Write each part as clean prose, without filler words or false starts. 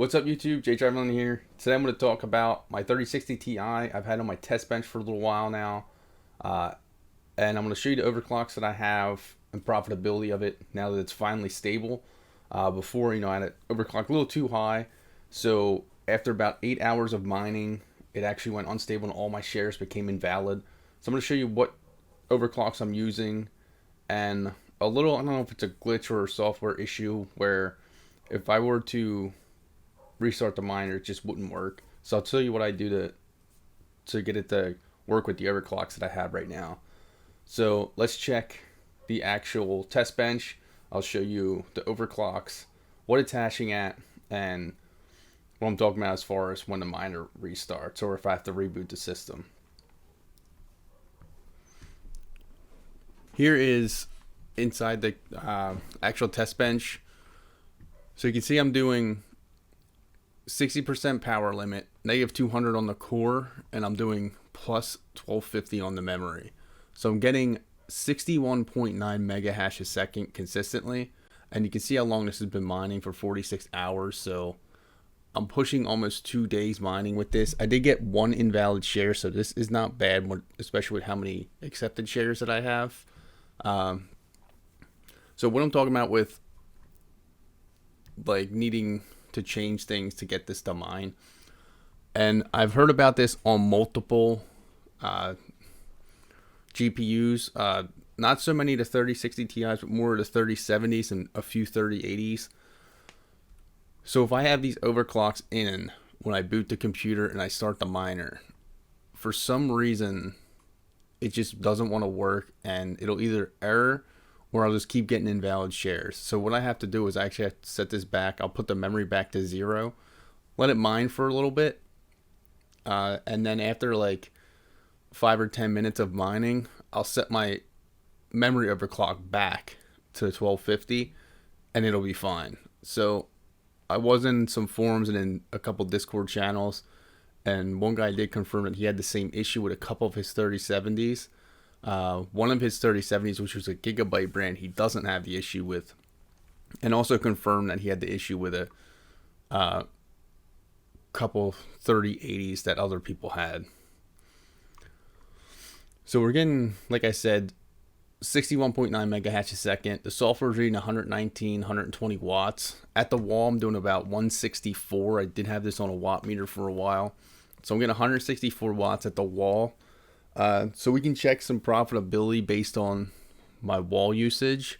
What's up YouTube, Jay Driveline here. Today I'm going to talk about my 3060 Ti. I've had on my test bench for a little while now. Uh, and I'm going to show you the overclocks that I have and profitability of it now that it's finally stable. Before, I had it overclocked a little too high. So after about 8 hours of mining, it actually went unstable and all my shares became invalid. So I'm going to show you what overclocks I'm using and a little, I don't know if it's a glitch or a software issue where if I were to restart the miner, it just wouldn't work. So I'll tell you what I do to get it to work with the overclocks that I have right now. So let's check the actual test bench. I'll show you the overclocks, what it's hashing at, and what I'm talking about as far as when the miner restarts or if I have to reboot the system. Here is inside the actual test bench. So you can see I'm doing 60% power limit, negative 200 on the core, and I'm doing plus 1250 on the memory. So I'm getting 61.9 mega hash a second consistently, and you can see how long this has been mining for 46 hours. So I'm pushing almost 2 days mining with this. I did get one invalid share, so this is not bad, especially with how many accepted shares that I have. So what I'm talking about with like needing to change things to get this to mine, and I've heard about this on multiple GPUs, not so many the 3060 Ti's, but more the 3070s and a few 3080s. So if I have these overclocks in when I boot the computer and I start the miner, for some reason it just doesn't want to work, and it'll either error or I'll just keep getting invalid shares. So what I have to do is I actually have to set this back. I'll put the memory back to 0, let it mine for a little bit, and then after like 5 or 10 minutes of mining, I'll set my memory overclock back to 1250, and it'll be fine. So I was in some forums and in a couple Discord channels, and one guy did confirm that he had the same issue with a couple of his 3070s. One of his 3070s, which was a Gigabyte brand, he doesn't have the issue with, and also confirmed that he had the issue with a couple 3080s that other people had. So we're getting, like I said, 61.9 mega hash a second. The software is reading 119, 120 watts. At the wall, I'm doing about 164. I did have this on a watt meter for a while. So I'm getting 164 watts at the wall. So we can check some profitability based on my wall usage.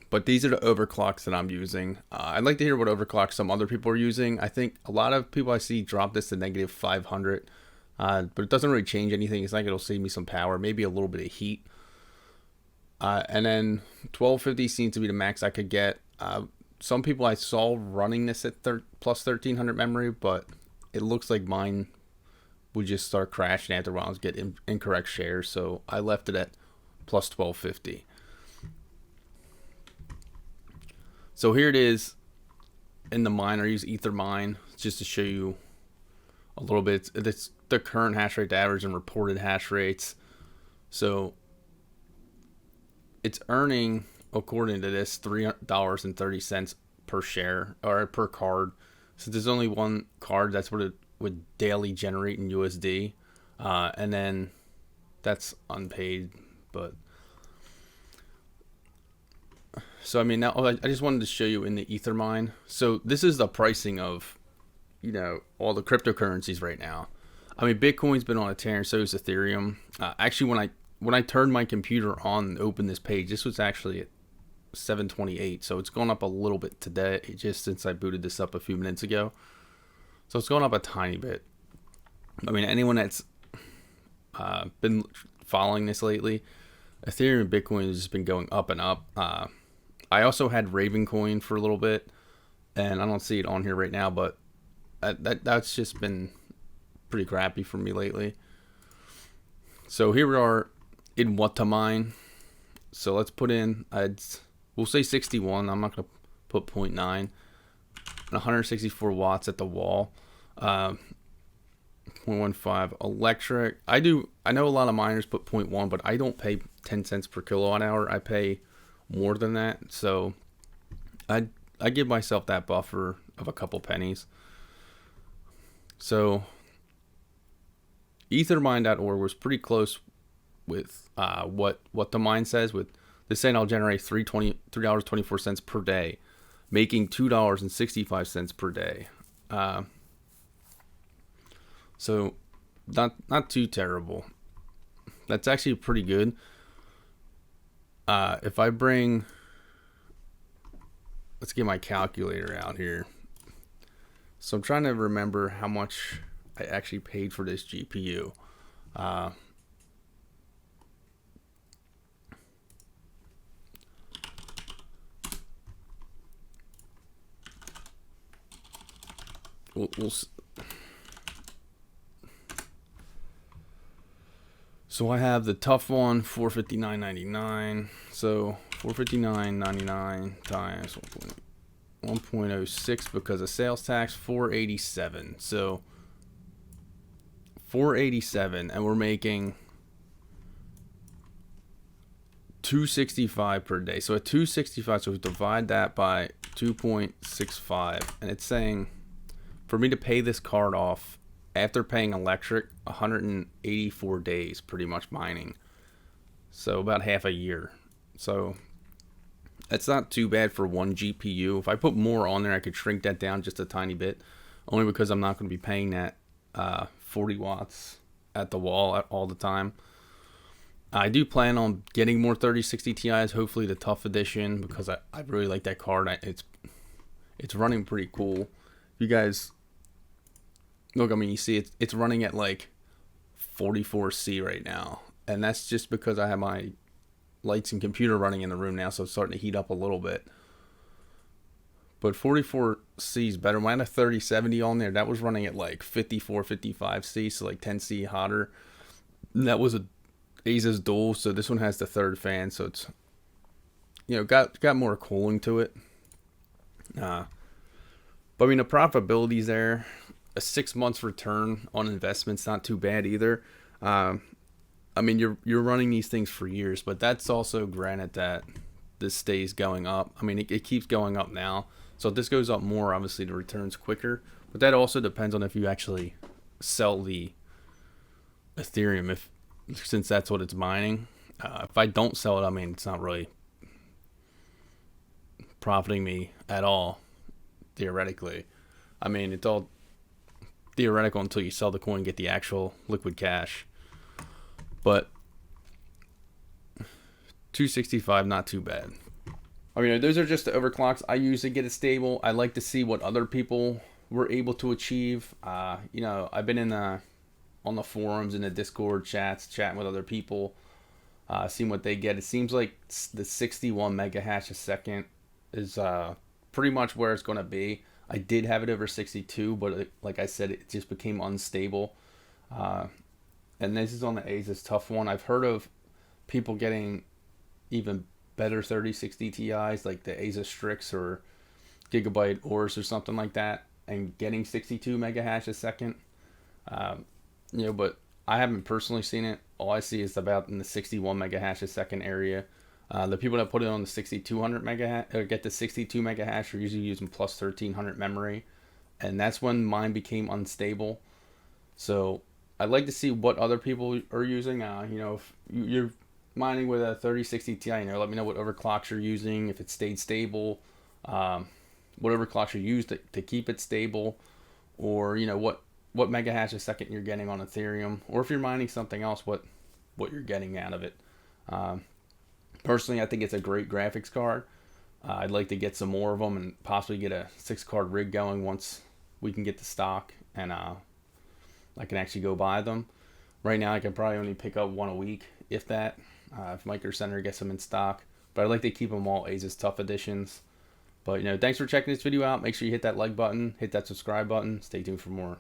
But these are the overclocks that I'm using. I'd like to hear what overclocks some other people are using. I think a lot of people I see drop this to negative 500. But it doesn't really change anything. It's like it'll save me some power, maybe a little bit of heat. And then 1250 seems to be the max I could get. Some people I saw running this at plus 1300 memory, but it looks like mine would just start crashing after a while and get incorrect shares. So I left it at plus 1250. So here it is in the miner. I use Ethermine just to show you a little bit. It's the current hash rate, the average, and reported hash rates. So it's earning, according to this, $3.30 per share or per card. Since there's only one card, that's what it would daily generate in USD, and then that's unpaid. But so I mean, now I just wanted to show you in the Ethermine. So this is the pricing of all the cryptocurrencies right now. I mean, Bitcoin's been on a tear, and so is Ethereum. Actually, when I turned my computer on and opened this page, this was actually at 728. So it's gone up a little bit today, just since I booted this up a few minutes ago. So it's going up a tiny bit. I mean, anyone that's been following this lately, Ethereum and Bitcoin has just been going up and up. I also had Ravencoin for a little bit, and I don't see it on here right now, but that's just been pretty crappy for me lately. So here we are in what to mine. So let's put in, we'll say 61. I'm not going to put 0.9. 164 watts at the wall. 0.15 electric. I know a lot of miners put 0.1, but I don't pay 10 cents per kilowatt hour. I pay more than that. So I give myself that buffer of a couple pennies. So ethermine.org was pretty close with what the mine says. With this saying, I'll generate $3.24 per day, making $2.65 per day. So not too terrible. That's actually pretty good. If I bring, let's get my calculator out here. So I'm trying to remember how much I actually paid for this GPU. So I have the TUF one, $459.99. So $459.99 times 1.06 because of sales tax, $487. So $487, and we're making $265 per day. So at $265, so we divide that by 2.65, and it's saying for me to pay this card off after paying electric, 184 days pretty much mining. So about half a year. So that's not too bad for one GPU. If I put more on there, I could shrink that down just a tiny bit, only because I'm not going to be paying that 40 watts at the wall all the time. I do plan on getting more 3060 Ti's, hopefully the TUF edition, because I really like that card. It's running pretty cool. You guys look, I mean, you see it's running at like 44C right now, and that's just because I have my lights and computer running in the room now, so it's starting to heat up a little bit. But 44C is better. When I had a 3070 on there, that was running at like 54, 55C, so like 10C hotter. And that was a Asus dual, so this one has the third fan, so it's, you know, got more cooling to it. But I mean, the profitability's there. A 6 months return on investment's not too bad either. I mean, you're running these things for years, but that's also granted that this stays going up. I mean, it keeps going up now. So if this goes up more, obviously the return's quicker. But that also depends on if you actually sell the Ethereum, since that's what it's mining. If I don't sell it, I mean, it's not really profiting me at all, theoretically. I mean, it's all theoretical until you sell the coin and get the actual liquid cash. But 265, not too bad. I mean, those are just the overclocks. I usually get it stable. I like to see what other people were able to achieve. You know, I've been on the forums, in the Discord chats, chatting with other people, seeing what they get. It seems like the 61 mega hash a second is pretty much where it's going to be. I did have it over 62, but like I said, it just became unstable. And this is on the Asus TUF one. I've heard of people getting even better 3060 Ti's, like the Asus Strix or Gigabyte Ors or something like that, and getting 62 mega hash a second. You know, but I haven't personally seen it. All I see is about in the 61 mega hash a second area. The people that put it on the 6200 mega hash, or get the 62 mega hash, are usually using plus 1300 memory, and that's when mine became unstable. So I'd like to see what other people are using. You know, if you're mining with a 3060 Ti, you know, let me know what overclocks you're using, if it stayed stable, what overclocks you used to keep it stable, or, you know, what mega hash a second you're getting on Ethereum, or if you're mining something else, what you're getting out of it. Personally, I think it's a great graphics card. I'd like to get some more of them and possibly get a 6-card rig going once we can get the stock and I can actually go buy them. Right now, I can probably only pick up one a week, if that, if Micro Center gets them in stock. But I'd like to keep them all Asus TUF editions. But, you know, thanks for checking this video out. Make sure you hit that like button, hit that subscribe button. Stay tuned for more.